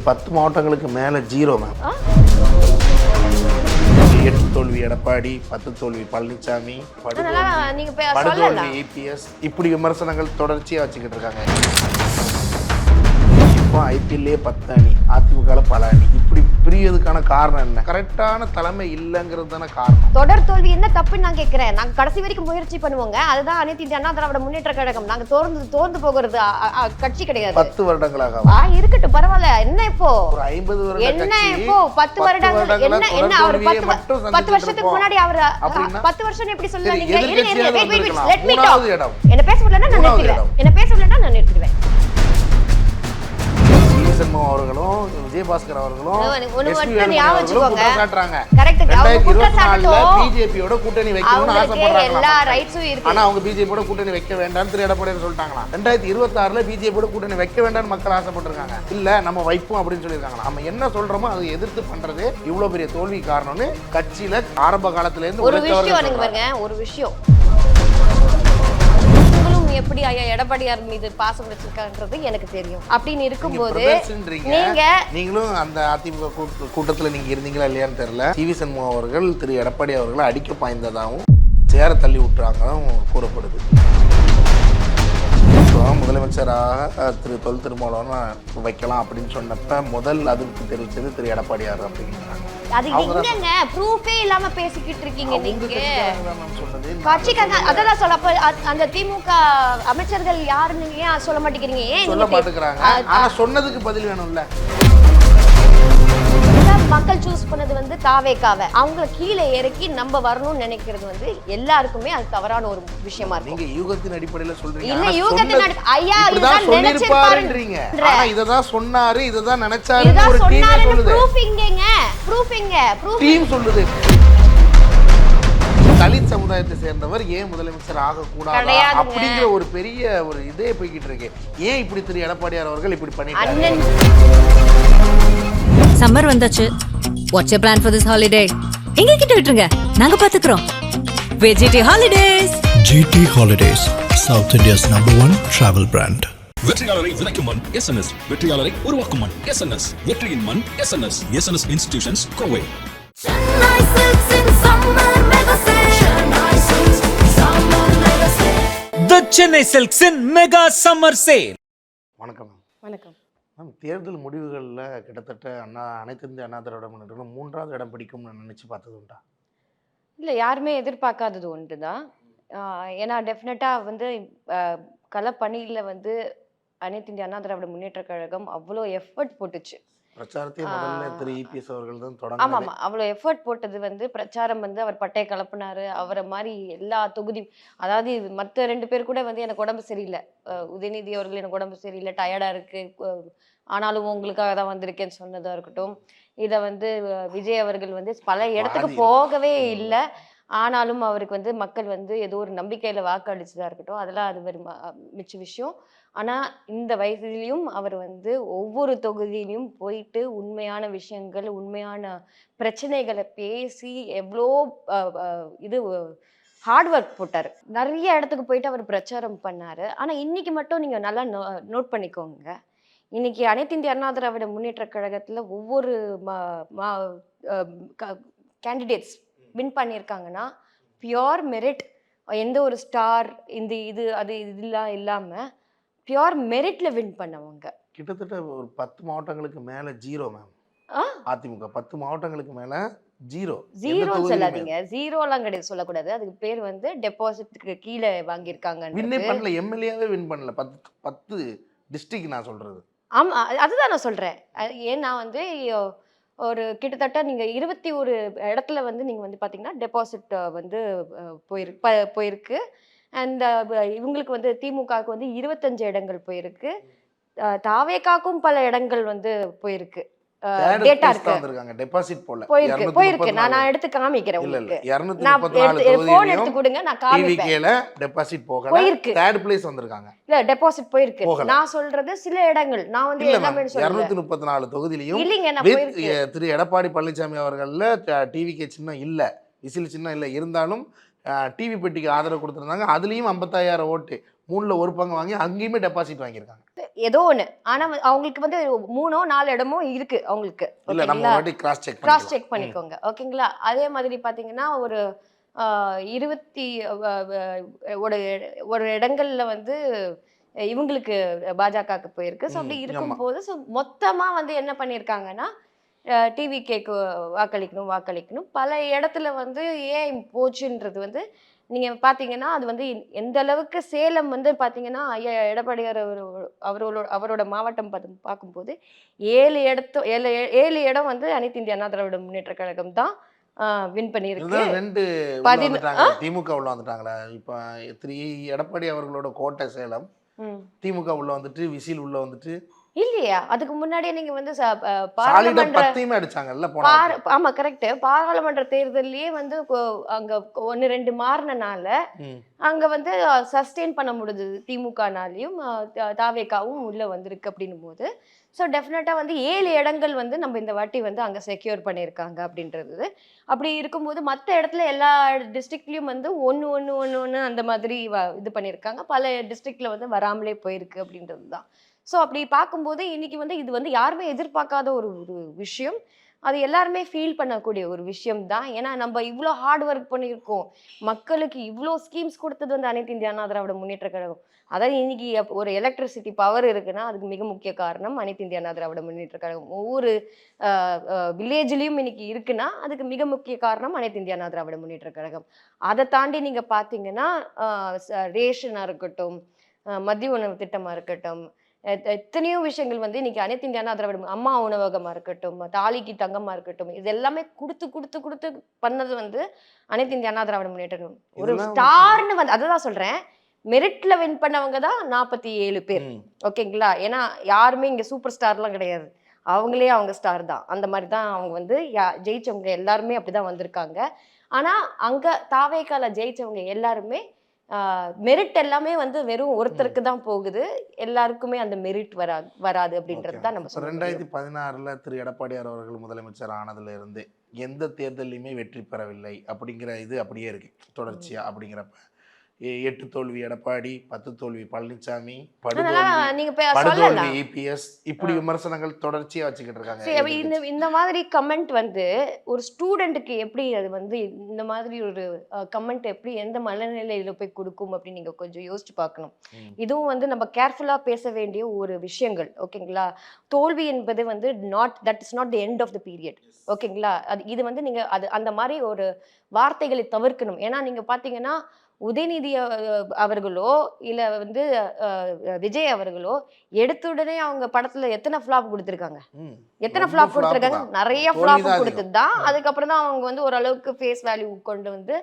10 மாவட்டங்களுக்கு மேலே 0 மேம். 8 தோல்வி எடப்பாடி, 10 தோல்வி பழனிசாமி, படுதோல்வி EPS, இப்படி விமர்சனங்கள் தொடர்ச்சியாக வச்சுக்கிட்டு இருக்காங்க. இப்போ IPL 10 அணி, அதிமுக பல அணி, இப்படி பிரியதுக்கான காரணம் என்ன? கரெக்டான தலைமை இல்லைங்கிறது தானே காரணம். தொடர் தோல்வி என்ன தப்புன்னு நான் கேட்கிறேன். நாங்க கடைசி வரைக்கும் முயற்சி பண்ணுவோங்க. அதுதான் அனைத்து இந்திய அண்ணா திராவிட முன்னேற்ற கழகம். நாங்க தோர்ந்து போகிறது கட்சி கிடையாது. 10 வருடங்களாக இருக்கட்டும், பரவாயில்ல. என்ன இப்போ ஒரு 50 வருடம் என்ன இப்போ 10 வருடங்கள் என்ன அவர் 10 வருஷத்துக்கு முன்னாடி அவர் 10 வருஷம் எப்படி சொல்லல? நீங்க லெட் மீ டாக். என்ன பேச விடலன்னா நான் நிறுத்திடுவேன். சண்முகம் அவர்களும் விஜயபாஸ்கர் அவர்களும் பிஜேபியோட கூட்டணி வைக்கணும்னு ஆசைப்படுறாங்க. ஆனா அவங்க பிஜேபியோட கூட்டணி வைக்க வேண்டாம் திரு எடப்பாடி சொல்லிட்டாங்களா. 2026ல பிஜேபியோட கூட்டணி வைக்க வேண்டாம்னு மக்கள் ஆசைப்பட்டிருக்காங்க. இல்ல நம்ம வைப்போம் அப்படின்னு சொல்லியிருக்காங்க. நம்ம என்ன சொல்றோமோ அதை எதிர்த்து பண்றது இவ்வளவு பெரிய தோல்வி காரணம்னு கட்சியில ஆரம்ப காலத்துல இருந்து ஒரு விஷயம் எப்படி ஐயா எடப்பாடியார் மீது பாசம் வச்சிருக்கான்றது எனக்கு தெரியும். அப்படின்னு இருக்கும்போது நீங்களும் அந்த அதிமுக கூட்டத்துல நீங்க இருந்தீங்களா இல்லையான்னு தெரியல. டி.வி. சண்முகம் அவர்கள் திரு எடப்பாடி அவர்களை அடிக்க பாய்ந்ததாகவும் சேர தள்ளி விட்டுறாங்களும் கூறப்படுது. முதலமைச்சராக திரு தொல் திருமாவளவன் வைக்கலாம் அப்படின்னு சொன்னப்ப முதல் அதிருப்தி தெரிவிச்சது திரு எடப்பாடியார் அப்படிங்கிறாங்க. அது எங்கங்க ப்ரூஃபே இல்லாம பேசிக்கிட்டு இருக்கீங்க நீங்க. கட்சிக்காக அதெல்லாம் சொல்ல அந்த திமுக அமைச்சர்கள் யாருன்னு ஏன் சொல்ல மாட்டேங்கிறீங்க? ஏன் சொல்ல மாட்டேங்கிறாங்க? ஆனா சொன்னதுக்கு பதில் வேணும்ல. மக்கள் சூஸ் பண்ணது வந்து தாவேக்காவை. அவங்கள கீழே இறக்கி நம்ம வரணும்னு நினைக்கிறது வந்து எல்லாருக்குமே அது தவறான ஒரு விஷயமா இருக்கு. நீங்க யூகத்தின் அடிப்படையில சொல்றீங்க. இல்ல யூகத்தின் ஐயா இதுதான் நினைச்சிருப்பாருன்றீங்க. ஆனா இததான் சொன்னாரு, இததான் நினைச்சாருன்னு ஒரு டீம் சொல்லுது. ப்ரூஃபிங்க டீம் சொல்லுது. தலித் சமுதாயத்தை சேர்ந்தவர் ஏன் முதலமைச்சர் ஆகக்கூடாது அப்படிங்கிற ஒரு பெரிய ஒரு இதே போய்கிட்டு இருக்கு. ஏன் இப்படி திரு எடப்பாடியார் அவர்கள் இப்படி பண்ணிட்டாங்க? சம்மர் வந்தாச்சு. What's your plan for this holiday? எங்க கிட்ட விட்டுருங்க, நாங்க பாத்துக்கிறோம். VGT holidays. GT holidays, South India's #1 travel brand. வெற்றியாளரை விதைக்கும் மண் SNS, வெற்றியாளரை உருவாக்கும் மண் SNS, வெற்றியின் மண் SNS, SNS institutions Kovai. The Chennai Silks in Mega Summer Sale. வணக்கம். வணக்கம் மேம், தேர்தல் முடிவுகளில் கிட்டத்தட்ட அனைத்து இந்திய அண்ணா திராவிட முன்னேற்ற 3வது இடம் பிடிக்கும்னு நினச்சி பார்த்தது உண்டா? இல்லை, யாருமே எதிர்பார்க்காதது ஒன்று தான். ஏன்னா டெஃபினட்டாக வந்து களப்பணியில் வந்து அனைத்து இந்திய அண்ணா திராவிட முன்னேற்ற கழகம் அவ்வளோ எஃபர்ட் போட்டுச்சு. பிரச்சாரத்தை முதல்ல திரு EPS அவர்கள் தான் தொடங்க. ஆமாம், அவ்வளோ எஃபர்ட் போட்டது வந்து பிரச்சாரம் வந்து அவர் பட்டையை கலப்புனாரு. அவரை மாதிரி எல்லா தொகுதியும், அதாவது மற்ற 2 பேர் கூட வந்து எனக்கு உடம்பு சரியில்லை, உதயநிதி அவர்கள் எனக்கு உடம்பு சரியில்லை, டயர்டாக இருக்குது, ஆனாலும் உங்களுக்காக தான் வந்திருக்கேன்னு சொன்னதாக இருக்கட்டும். இதை வந்து விஜய் அவர்கள் வந்து பல இடத்துக்கு போகவே இல்லை, ஆனாலும் அவருக்கு வந்து மக்கள் வந்து ஏதோ ஒரு நம்பிக்கையில் வாக்களிச்சதாக இருக்கட்டும், அதெல்லாம் அது ஒரு மிச்ச விஷயம். ஆனால் இந்த வயசுலையும் அவர் வந்து ஒவ்வொரு தொகுதியிலையும் போயிட்டு உண்மையான விஷயங்கள், உண்மையான பிரச்சனைகளை பேசி எவ்வளோ இது ஹார்ட் ஒர்க் போட்டார். நிறைய இடத்துக்கு போயிட்டு அவர் பிரச்சாரம் பண்ணார். ஆனால் இன்னைக்கு மட்டும் நீங்கள் நல்லா நோட் பண்ணிக்கோங்க, இன்னைக்கு அனைத்து இந்திய அண்ணா திராவிட முன்னேற்ற கழகத்தில் ஒவ்வொரு கேண்டிடேட்ஸ் வின் பண்ணியிருக்காங்கன்னா பியோர் மெரிட், எந்த ஒரு ஸ்டார் இந்த இது அது இதெல்லாம் இல்லாமல் பியோர் மெரிட்ல வின் பண்ணவங்க. கிட்டத்தட்ட ஒரு 10 மாவட்டங்களுக்கு மேலே 0 மேம். அதிமுக 10 மாவட்டங்களுக்கு மேலே 0 சொல்லாதீங்க. 0லாம் கிடையாது, சொல்லக்கூடாது. அதுக்கு பேர் வந்து டெபாசிட்க்கு கீழே வாங்கியிருக்காங்க. வின்னே பண்ணல, எம்எல்ஏவே வின் பண்ணல. 10 டிஸ்ட்ரிக்ட் நான் சொல்றது. ஆமா, அதுதான் நான் சொல்றேன். ஏன்னா வந்து ஒரு கிட்டத்தட்ட நீங்க 21 இடத்துல வந்து நீங்க வந்து பாத்தீங்கன்னா டெபாசிட் வந்து போயிருக்கு. அண்ட் இவங்களுக்கு வந்து திமுகவுக்கு வந்து 25 இடங்கள் போயிருக்கு, தாவேக்காக்கும் பல இடங்கள் வந்து போயிருக்கு. டேட்டா இருக்கு, டெபாசிட் போல போயிருக்கு. நான் எடுத்து காமிக்கிறேன் உங்களுக்கு. 234 போன் எடுத்து கொடுங்க, நான் காமிக்கிறேன். டெபாசிட் போகல, போயிருக்கு. தேர்ட் பிளேஸ் வந்திருக்காங்க. இல்ல, டெபாசிட் போயிருக்கு. நான் சொல்றது சில இடங்கள், நான் வந்து எல்லாமே சொல்றேன். 234 தொகுதியிலும் இல்லங்க, நான் போயிருக்கு. திரு எடப்பாடி பழனிசாமி அவர்கள்ல டிவிகே சின்னம் இல்ல, விசில் சின்னம் இல்ல, இருந்தாலும் டிவி பெட்டிக்கு ஆதரவு கொடுத்துருந்தாங்க. அதுலேயும் 55,000 ஓட்டு, 3ல் 1 பங்கு வாங்கி அங்கேயுமே டெபாசிட் வாங்கியிருக்காங்க. ஏதோ ஒண்ணு. ஆனா அவங்களுக்கு வந்து 3ஓ 4 இடமோ இருக்கு அவங்களுக்கு. இல்ல நம்ம ஓகேங்களா? ஒரு வாட்டி கிராஸ் செக் கிராஸ் செக் பண்ணிக்கோங்க. ஓகேங்களா? அதே மாதிரி பாத்தீங்கன்னா ஒரு 20 ஒரு ஒரு இடங்கள்ல வந்து இவங்களுக்கு பாஜகவுக்கு போயிருக்கு. ஸோ அப்படி ஆமா. இருக்கும்போது மொத்தமா வந்து என்ன பண்ணியிருக்காங்கன்னா, டிவிகேக்கு வாக்களிக்கணும், வாக்களிக்கணும். பல இடத்துல வந்து ஏன் போச்சுன்றது வந்து நீங்க பார்த்தீங்கன்னா, அது வந்து எந்த அளவுக்கு சேலம் வந்து பார்த்தீங்கன்னா, ஐயா எடப்பாடியார் அவரோட மாவட்டம் பார்க்கும்போது 7 இடம் வந்து அனைத்து இந்திய அண்ணா திராவிட முன்னேற்றக் கழகம் தான் வின் பண்ணியிருக்கு. இருந்தாலும் 2 உள்ள வந்துட்டாங்க. திமுக உள்ள வந்துட்டாங்களே. இப்ப எடப்பாடி அவர்களோட கோட்டை சேலம். ம். திமுக உள்ள வந்துட்டு, விசில் உள்ள வந்துட்டு இல்லையா? அதுக்கு முன்னாடியே நீங்க வந்து சாலிடா பாராளுமன்ற 10யுமே அடிச்சாங்கல்ல போன வாட்டி. ஆமா கரெக்ட். பாராளுமன்ற தேர்தல்லயே வந்து அங்க 1, 2 மாறுனனால ம். அங்க வந்து சஸ்டெயின் பண்ண முடிஞ்சது. திமுகனாலயும் தாவேகாவும் உள்ள வந்திருக்கு அப்படின்னும்போது, ஸோ டெஃபினட்டா வந்து 7 இடங்கள் வந்து நம்ம இந்த வாட்டி வந்து அங்க செக்யூர் பண்ணியிருக்காங்க அப்படின்றது. அப்படி இருக்கும்போது மத்த இடத்துல எல்லா டிஸ்ட்ரிக்ட்லயும் வந்து 1 அந்த மாதிரி இது பண்ணியிருக்காங்க. பல டிஸ்ட்ரிக்ட்ல வந்து வராமலே போயிருக்கு அப்படின்றது தான். ஸோ அப்படி பார்க்கும்போது இன்னைக்கு வந்து இது வந்து யாருமே எதிர்பார்க்காத ஒரு ஒரு விஷயம். அது எல்லாருமே ஃபீல் பண்ணக்கூடிய ஒரு விஷயம் தான். ஏன்னா நம்ம இவ்வளோ ஹார்ட் ஒர்க் பண்ணியிருக்கோம். மக்களுக்கு இவ்வளோ ஸ்கீம்ஸ் கொடுத்தது வந்து அனைத்து இந்திய அண்ணா திராவிட முன்னேற்றக் கழகம். அதாவது இன்னைக்கு ஒரு எலக்ட்ரிசிட்டி பவர் இருக்குன்னா, அதுக்கு மிக முக்கிய காரணம் அனைத்து இந்திய அண்ணா திராவிட முன்னேற்றக் கழகம். ஒவ்வொரு வில்லேஜ்லயும் இன்னைக்கு இருக்குன்னா, அதுக்கு மிக முக்கிய காரணம் அனைத்து இந்திய அண்ணா திராவிட முன்னேற்றக் கழகம். அதை தாண்டி நீங்க பார்த்தீங்கன்னா, ரேஷனா இருக்கட்டும், மதிய உணவு திட்டமா இருக்கட்டும், எத்தனையோ விஷயங்கள் வந்து இன்னைக்கு அனைத்து இந்திய அண்ணா திராவிட அம்மா உணவகமா இருக்கட்டும், தாலிக்கு தங்கமா இருக்கட்டும், இது எல்லாமே குடுத்து பண்ணது வந்து அனைத்து இந்திய அண்ணா திராவிட முன்னேற்றம். ஒரு ஸ்டார்னு வந்து அததான் சொல்றேன். மெரிட்ல வின் பண்ணவங்க தான் 47 பேர். ஓகேங்களா? ஏன்னா யாருமே இங்க சூப்பர் ஸ்டார்லாம் கிடையாது. அவங்களே அவங்க ஸ்டார் தான். அந்த மாதிரி தான் அவங்க வந்து ஜெயிச்சவங்க எல்லாருமே அப்படிதான் வந்திருக்காங்க. ஆனா அங்க தாவேகால ஜெயிச்சவங்க எல்லாருமே மெரிட் எல்லாமே வந்து வெறும் ஒருத்தருக்கு தான் போகுது. எல்லாருக்குமே அந்த மெரிட் வராது அப்படின்றது தான் நம்ம சொல்றோம். 2016ல திரு எடப்பாடியார் அவர்கள் முதலமைச்சர் ஆனதுல இருந்து எந்த தேர்தலையுமே வெற்றி பெறவில்லை அப்படிங்கிற இது அப்படியே இருக்கு தொடர்ச்சியா. அப்படிங்கிறப்ப 8 தோல்வி எடப்பாடி, 10 தோல்வி பழனிசாமி, படுதோல்வி இபிஎஸ், இப்படி விமர்சனங்கள் தொடர்ச்சியா வச்சுக்கிட்டு இருக்காங்க. இந்த மாதிரி கமெண்ட் வந்து ஒரு ஸ்டூடெண்ட்டுக்கு எப்படி அது வந்து இந்த மாதிரி ஒரு கமெண்ட் எப்படி எந்த மனநிலையில போய் கொடுக்கும் அப்படின்னு நீங்க கொஞ்சம் யோசிச்சு பார்க்கணும். இதுவும் வந்து நம்ம கேர்ஃபுல்லா பேச வேண்டிய ஒரு விஷயங்கள். ஓகேங்களா? தோல்வி என்பது வந்து that is not the end of the period. ஓகேங்களா? இது வந்து நீங்க அந்த மாதிரி ஒரு வார்த்தைகளை தவிர்க்கணும். ஏன்னா நீங்க பாத்தீங்கன்னா உதயநிதி அவர்களோ இல்ல வந்து விஜய் அவர்களோ எடுத்த உடனே அவங்க படத்துல எத்தனை ஃபிளாப் கொடுத்திருக்காங்க, நிறைய ஃபிளாப் கொடுத்துதான் அதுக்கப்புறம் தான் அவங்க வந்து ஓரளவுக்கு ஃபேஸ் வேல்யூ கொண்டு வந்து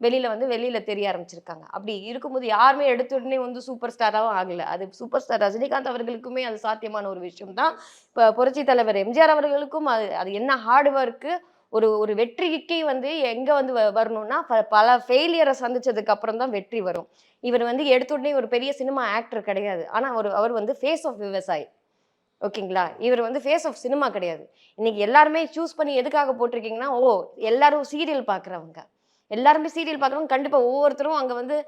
வெளியில தெரிய ஆரம்பிச்சிருக்காங்க. அப்படி இருக்கும்போது யாருமே எடுத்த உடனே வந்து சூப்பர் ஸ்டாராவும் ஆகல. அது சூப்பர் ஸ்டார் ரஜினிகாந்த் அவர்களுக்குமே அது சாத்தியமான ஒரு விஷயம் தான். இப்ப புரட்சி தலைவர் எம்ஜிஆர் அவர்களுக்கும் அது என்ன ஹார்ட் ஒர்க்கு. ஒரு வெற்றிக்கு வந்து எங்க வந்து வரணும்னா பல ஃபெயிலியரை சந்திச்சதுக்கு அப்புறம் தான் வெற்றி வரும். இவர் வந்து எடுத்த உடனே ஒரு பெரிய சினிமா ஆக்டர் கிடையாது. ஆனா அவர் வந்து ஃபேஸ் ஆஃப் விவசாயி. ஓகேங்களா? இவர் வந்து ஃபேஸ் ஆஃப் சினிமா கிடையாது. இன்னைக்கு எல்லாருமே சூஸ் பண்ணி எதுக்காக போட்டிருக்கீங்கன்னா, எல்லாரும் சீரியல் பாக்குறவங்க, எல்லாருமே சீரியல் பாக்குறவங்க கண்டிப்பா ஒவ்வொருத்தரும் அங்க வந்து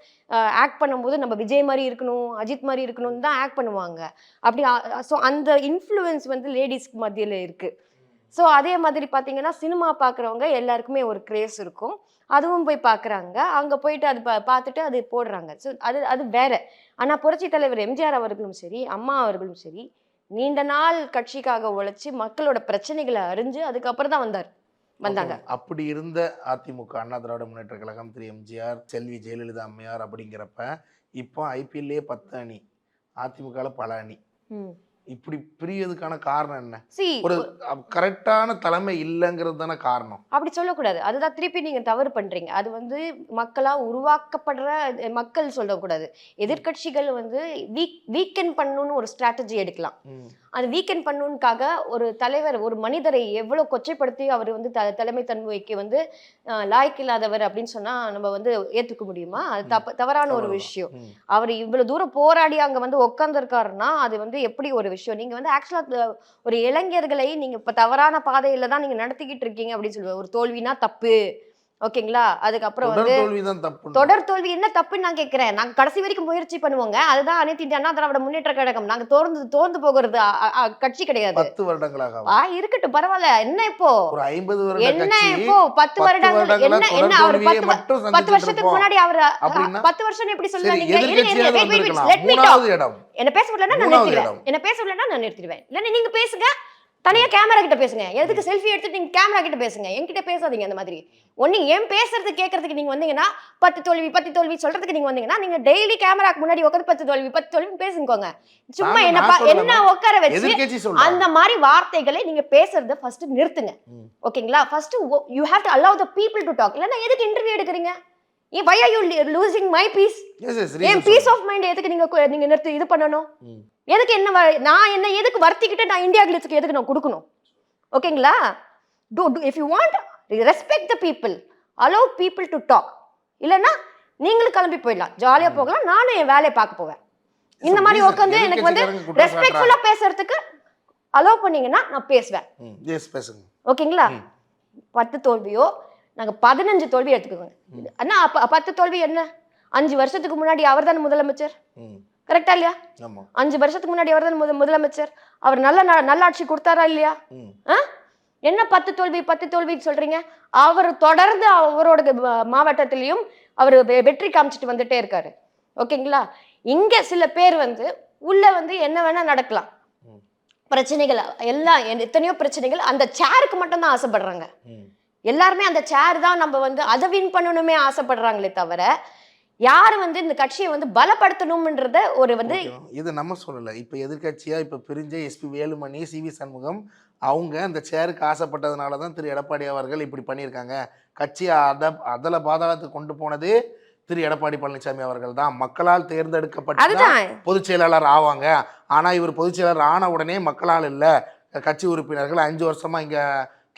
ஆக்ட் பண்ணும்போது நம்ம விஜய் மாதிரி இருக்கணும், அஜித் மாதிரி இருக்கணும்னு தான் ஆக்ட் பண்ணுவாங்க. அப்படி ஸோ அந்த இன்ஃப்ளூயன்ஸ் வந்து லேடிஸ்க்கு மத்தியில இருக்கு. ஸோ அதே மாதிரி பார்த்தீங்கன்னா சினிமா பார்க்குறவங்க எல்லாருக்குமே ஒரு கிரேஸ் இருக்கும். அதுவும் போய் பார்க்குறாங்க. அங்கே போயிட்டு அது பார்த்துட்டு அது போடுறாங்க. ஸோ அது வேற. ஆனால் புரட்சி தலைவர் எம்ஜிஆர் அவர்களும் சரி, அம்மா அவர்களும் சரி, நீண்ட நாள் கட்சிக்காக உழைச்சி மக்களோட பிரச்சனைகளை அறிஞ்சு அதுக்கப்புறம் தான் வந்தாங்க. அப்படி இருந்த அதிமுக அண்ணா திராவிட முன்னேற்ற கழகம், திரு எம்ஜிஆர், செல்வி ஜெயலலிதா அம்மையார் அப்படிங்கிறப்ப இப்போ ஐபிஎல்லே 10 அணி, அதிமுகவில் பல அணி. இப்படி பிரியதுக்கான காரணம் என்ன? ஒரு கரெக்டான தலைமை இல்லைங்கிறது தானே காரணம். அப்படி சொல்லக்கூடாது. அதுதான் திருப்பி நீங்க தவறு பண்றீங்க. அது வந்து மக்களா உருவாக்கப்படுற மக்கள் சொல்லக்கூடாது. எதிர்கட்சிகள் வந்து வீக்கெண்ட் பண்ணணும்னு ஒரு ஸ்ட்ராட்டஜி எடுக்கலாம். அது வீக்கெண்ட் பண்ணணும்காக ஒரு தலைவர் ஒரு மனிதரை எவ்வளவு கொச்சைப்படுத்தி அவர் வந்து தலைமை தன்மைக்கு வந்து லாய்க்கில்லாதவர் அப்படின்னு சொன்னா நம்ம வந்து ஏத்துக்க முடியுமா? அது தவறான ஒரு விஷயம். அவர் இவ்வளவு தூரம் போராடி அங்க வந்து உட்கார்ந்துருக்காருன்னா அது வந்து எப்படி ஒரு விஷயம். நீங்க வந்து ஆக்சுவலா ஒரு இளைஞர்களை நீங்க இப்ப தவறான பாதையில தான் நீங்க நடத்திக்கிட்டு இருக்கீங்க அப்படின்னு சொல்லுவாங்க. ஒரு தோல்வினா தப்பு ஓகேங்களா? அதுக்கப்புறம் தொடர் வந்து தோல்விதான் தப்பு. தொடர் தோல்வி என்ன தப்புன்னு நான் கேட்கிறேன். நாங்க கடைசி வரைக்கும் முயற்சி பண்ணுவோங்க. அதுதான் அனைத்து இந்திய அண்ணா திராவிட முன்னேற்ற கழகம். நாங்க தோர்ந்து போகிறது கட்சி கிடையாது. 10 வருடங்களாக இருக்கட்டும் பரவாயில்ல. என்ன இப்போ ஒரு 50 வருட என்ன கட்சி இப்போ 10 வருடங்கள் என்ன அவர் 10 வருஷத்துக்கு முன்னாடி அவர் 10 வருஷம் எப்படி சொல்லுங்க நீங்க? Let me talk. என்ன பேச விடலன்னா நான் நிறுத்திடுவேன். இல்லன்னா நீங்க பேசுங்க. தனியா கேமரா கிட்ட பேசுங்க. எதுக்கு செல்ஃபி எடுத்துட்டு நீங்க கேமரா கிட்ட பேசுங்க. என்கிட்ட பேசாதீங்க அந்த மாதிரி. ஒண்ணு ஏன் பேசுறது கேட்கறதுக்கு நீங்க வந்தீங்கன்னா 10 தோல்வி சொல்றதுக்கு நீங்க வந்தீங்கன்னா நீங்க டெய்லி கேமராக்கு முன்னாடி உட்கார்ந்து 10 தோல்வி பேசுங்கோங்க. சும்மா என்ன உட்கார வச்சு அந்த மாதிரி வார்த்தைகளை நீங்க பேசுறத ஃபர்ஸ்ட் நிறுத்துங்க. ஓகேங்களா? First you have to allow the people to talk. இல்லன்னா எதுக்கு இன்டர்வியூ எடுக்கறீங்க? why are you losing my peace? என் பீஸ் ஆஃப் மைண்ட் எதுக்கு நீங்க நிறுத்தி இது பண்ணணும்? எதுக்கு நான் எதுக்கு வர்த்திக்கிட்டு நான் இந்தியா கிளிட்ஸ்க்கு எதுக்கு நான் கொடுக்கணும்? ஓகேங்களா? if you want respect the people, allow people to talk. இல்லனா நீங்களும் கிளம்பி போயிடலாம், ஜாலியா போகலாம், நானும் என் வேலையை பார்க்க போவேன். இந்த மாதிரி உட்காந்து எனக்கு வந்து ரெஸ்பெக்ட்ஃபுல்லா பேசுறதுக்கு அலோவ் பண்ணீங்கன்னா நான் பேசுவேன். பேசுங்க. ஓகேங்களா? 10 தோல்வியோ நாங்க 15 தோல்வி எடுத்துக்கோங்க. அண்ணா 10 தோல்வி என்ன? 5 வருஷத்துக்கு முன்னாடி அவர் தானே முதலமைச்சர். கரெக்டா இல்லையா? 5 வருஷத்துக்கு முன்னாடி அவர் தான் முதலமைச்சர். அவர் நல்லாட்சி கொடுத்தாரா இல்லையா? என்ன 10 தோல்வி சொல்றீங்க? அவர் தொடர்ந்து அவரோட மாவட்டத்திலையும் அவர் வெற்றி காமிச்சிட்டு வந்துட்டே இருக்காரு. ஓகேங்களா? இங்க சில பேர் வந்து உள்ள வந்து என்ன வேணா நடக்கலாம், பிரச்சனைகள் எல்லாம் எத்தனையோ பிரச்சனைகள். அந்த சேருக்கு மட்டும் தான் ஆசைப்படுறாங்க எல்லாருமே. அந்த சேர் தான் நம்ம வந்து அதை வின் பண்ணணுமே ஆசைப்படுறாங்களே தவிர யாரு வந்து இந்த கட்சியை வந்து பலப்படுத்தணும்ன்றத ஒரு வந்து இது நம்ம சொல்லல. இப்ப எதிர்கட்சியா இப்ப பிரிஞ்ச எஸ்பி வேலுமணி, சிவி சண்முகம் அவங்க அந்த சேருக்கு ஆசைப்பட்டதுனால தான் திரு எடப்பாடி அவர்கள் இப்படி பண்ணியிருக்காங்க. கட்சியை அதல பாதாளத்துக்கு கொண்டு போனது திரு எடப்பாடி பழனிசாமி அவர்கள் தான். மக்களால் தேர்ந்தெடுக்கப்பட்ட பொதுச் செயலாளர் ஆவாங்க. ஆனா இவர் பொதுச் செயலாளர் ஆன உடனே மக்களால் இல்ல, கட்சி உறுப்பினர்கள் 5 வருஷமா இங்க